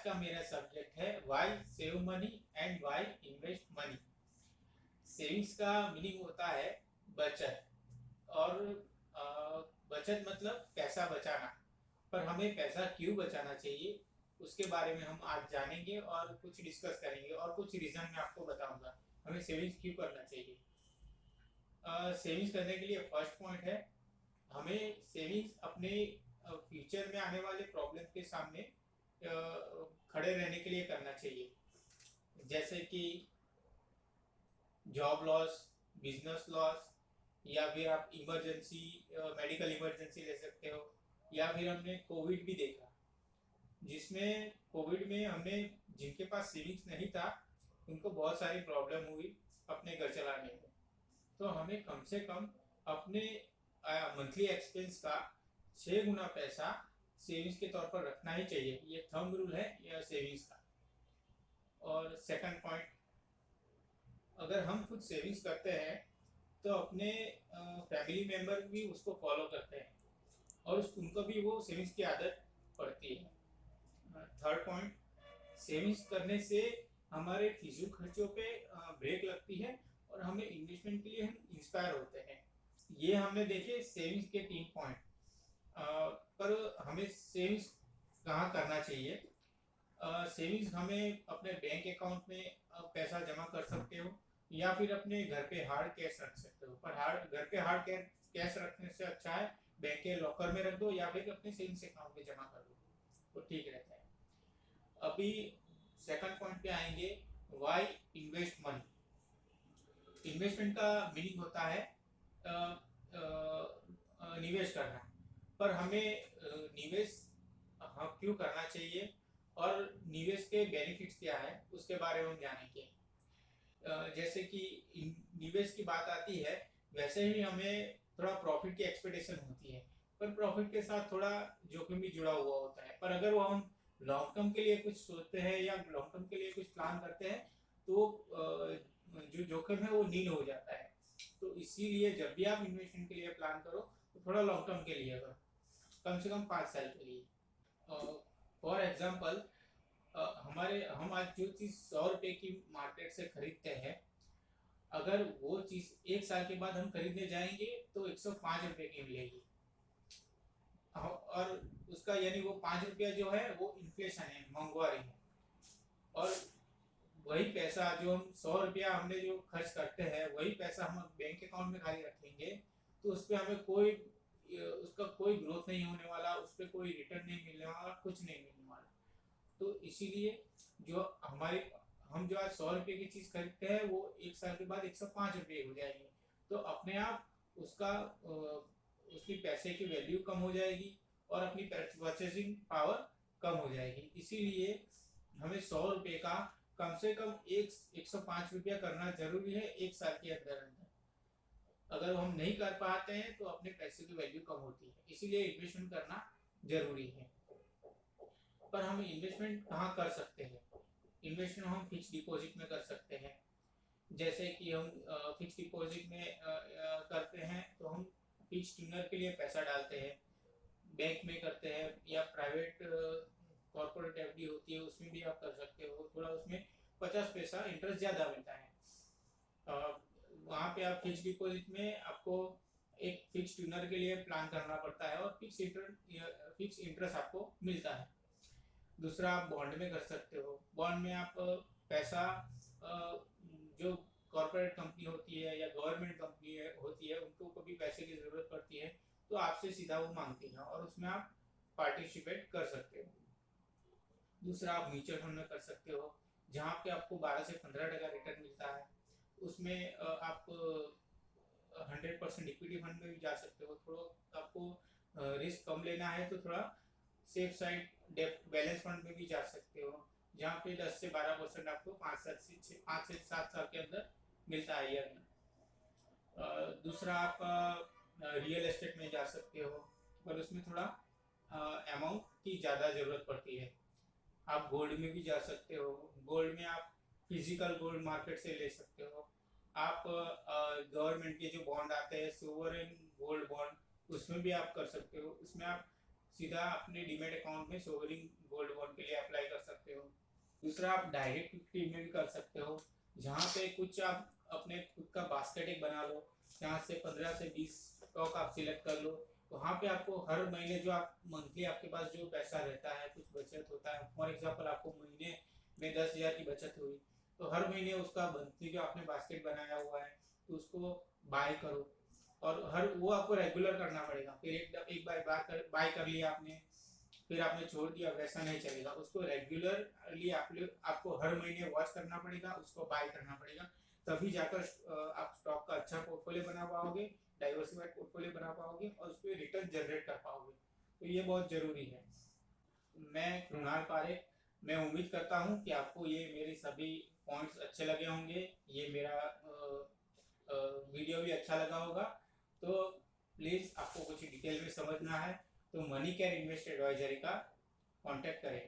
का मेरा सब्जेक्ट है why save money and why invest money. Savings का मीनिंग होता है बचत, और अ, बचत मतलब पैसा बचाना। पर हमें पैसा क्यों बचाना चाहिए उसके बारे में हम आज जानेंगे और कुछ डिस्कस करेंगे, और कुछ रीजन मैं आपको बताऊंगा हमें सेविंग्स क्यों करना चाहिए। सेविंग्स करने के लिए फर्स्ट पॉइंट है, हमें सेविंग्स अपने फ्यूचर में आने वाले प्रॉब्लम के सामने खड़े रहने के लिए करना चाहिए। जैसे कि जॉब लॉस, बिजनेस लॉस, या फिर आप इमरजेंसी, मेडिकल इमरजेंसी ले सकते हो। या फिर हमने कोविड भी देखा, जिसमें कोविड में हमने जिनके पास सेविंग्स नहीं था उनको बहुत सारी प्रॉब्लम हुई अपने घर चलाने में। तो हमें कम से कम अपने मंथली एक्सपेंस का 6 गुना पैसा सेविंग्स के तौर पर रखना ही चाहिए। ये थंब रूल है यह सेविंग्स का। और सेकंड पॉइंट, अगर हम खुद सेविंग्स करते हैं तो अपने फैमिली मेम्बर भी उसको फॉलो करते हैं और उनको भी वो सेविंग्स की आदत पड़ती है। थर्ड पॉइंट, सेविंग्स करने से हमारे फिजूल खर्चों पे ब्रेक लगती है और हमें इन्वेस्टमेंट के लिए हम इंस्पायर होते हैं। ये हमने देखे सेविंग्स के 3 पॉइंट। पर हमें सेविंग्स कहाँ करना चाहिए? सेविंग्स हमें अपने बैंक अकाउंट में पैसा जमा कर सकते हो, या फिर अपने घर पे हार्ड कैश रख सकते हो। पर घर पे हार्ड कैश रखने से अच्छा है बैंक के लॉकर में रख दो या फिर अपने सेविंग्स अकाउंट में जमा कर दो, तो ठीक रहता है। अभी सेकंड पॉइंट पे आएंगे, व्हाई इन्वेस्ट मनी। इन्वेस्टमेंट का मीनिंग होता है निवेश करना। पर हमें निवेश हम क्यों करना चाहिए और निवेश के बेनिफिट्स क्या है उसके बारे में हम जानेंगे। जैसे कि निवेश की बात आती है, वैसे ही हमें थोड़ा प्रॉफिट की एक्सपेक्टेशन होती है, पर प्रॉफिट के साथ थोड़ा जोखिम भी जुड़ा हुआ होता है। पर अगर वो हम लॉन्ग टर्म के लिए कुछ सोचते हैं या लॉन्ग टर्म के लिए कुछ प्लान करते हैं तो जो जोखिम है वो नील हो जाता है। तो इसीलिए जब भी आप इन्वेस्टमेंट के लिए प्लान करो तो थोड़ा लॉन्ग टर्म के लिए करो, कम से कम 5 साल के लिए। फॉर एग्जाम्पल, हम आज जो चीज़ 100 रुपये की मार्केट से खरीदते हैं, अगर वो चीज़ 1 साल के बाद हम खरीदने जाएंगे तो 105 रुपये की मिलेगी। और उसका यानी वो 5 रुपया जो है वो इन्फ्लेशन है, महंगाई है। और वही पैसा जो हम 100 रुपया हमने जो खर्च करते हैं वही पैसा हम बैंक अकाउंट में खाली रखेंगे तो उस पर हमें उसका कोई ग्रोथ नहीं होने वाला, उस पर कोई रिटर्न नहीं मिलने वाला, कुछ नहीं मिलने वाला। तो इसीलिए जो हम जो आज 100 रुपये की चीज़ खरीदते हैं वो 1 साल के बाद 105 रुपये हो जाएगी। तो अपने आप उसकी पैसे की वैल्यू कम हो जाएगी और अपनी परचेसिंग पावर कम हो जाएगी। इसीलिए हमें 100 रुपये का कम से कम 105 रुपया करना जरूरी है 1 साल के अंदर अंदर। अगर हम नहीं कर पाते हैं तो अपने पैसे की वैल्यू कम होती है, इसीलिए इन्वेस्टमेंट करना जरूरी है। पर हम इन्वेस्टमेंट कहाँ कर सकते हैं? इन्वेस्टमेंट हम फिक्स डिपॉजिट में कर सकते हैं। जैसे कि हम फिक्स डिपॉजिट में करते हैं तो हम फिक्स ट्यूनर के लिए पैसा डालते हैं, बैंक में करते हैं, या प्राइवेट कॉर्पोरेट एफडी होती है उसमें भी आप कर सकते हो। थोड़ा उसमें 50 पैसा इंटरेस्ट ज़्यादा मिलता है। वहाँ पे आप फिक्स डिपॉजिट में आपको एक फिक्स ट्यूनर के लिए प्लान करना पड़ता है और फिक्स इंटरेस्ट आपको मिलता है। दूसरा, आप बॉन्ड में कर सकते हो। बॉन्ड में आप पैसा जो कॉर्पोरेट कंपनी होती है या गवर्नमेंट कंपनी होती है उनको कभी पैसे की ज़रूरत पड़ती है तो आपसे सीधा वो मांगती है और उसमें आप पार्टिसिपेट कर सकते हो। दूसरा, आप म्यूचुअल फंड में कर सकते हो जहाँ पे आपको 12 से 15% रिटर्न मिलता है। उसमें आप 100% इक्विटी फंड में भी जा सकते हो। थोड़ा आपको रिस्क कम लेना है तो थोड़ा सेफ साइड बैलेंस फंड में भी जा सकते हो, जहाँ पे 10 से 12% आपको 5 से 7 साल के अंदर मिलता है ईयर में। दूसरा, आप रियल एस्टेट में जा सकते हो, पर उसमें थोड़ा अमाउंट की ज़्यादा ज़रूरत पड़ती है। आप गोल्ड में भी जा सकते हो। गोल्ड में आप फिजिकल गोल्ड मार्केट से ले सकते हो। आप गवर्नमेंट के जो बॉन्ड आते हैं सोवरेन गोल्ड बॉन्ड, उसमें भी आप कर सकते हो। उसमें आप सीधा अपने डीमेट अकाउंट में सोवरिन गोल्ड बॉन्ड के लिए अप्लाई कर सकते हो। दूसरा, आप डायरेक्ट इक्विटी में भी कर सकते हो, जहाँ पे कुछ आप अपने खुद का बास्केट एक बना लो, जहाँ से 15 से 20 स्टॉक आप सिलेक्ट कर लो। वहाँ पे आपको हर महीने जो आप मंथली आपके पास जो पैसा रहता है, कुछ बचत होता है, फॉर एग्जांपल आपको महीने में 10,000 की बचत हुई, तो हर महीने उसका मंथली जो आपने बास्केट बनाया हुआ है तो उसको बाय करो, और हर वो आपको रेगुलर करना पड़ेगा। फिर एक बार बाय कर लिया आपने, फिर आपने छोड़ दिया, वैसा नहीं चलेगा। उसको रेगुलरली आपको हर महीने वॉच करना पड़ेगा, उसको बाय करना पड़ेगा, तभी जाकर आप स्टॉक का अच्छा पोर्टफोलियो बना पाओगे, डाइवर्सिफाइड पोर्टफोलियो बना पाओगे और उस पर रिटर्न जनरेट कर पाओगे। तो ये बहुत जरूरी है। मैं कृणाल पारेख, मैं उम्मीद करता हूँ कि आपको ये मेरे सभी पॉइंट्स अच्छे लगे होंगे, ये मेरा वीडियो भी अच्छा लगा होगा। तो प्लीज़ आपको कुछ डिटेल में समझना है तो मनी केयर इन्वेस्ट एडवाइजरी का कांटेक्ट करें।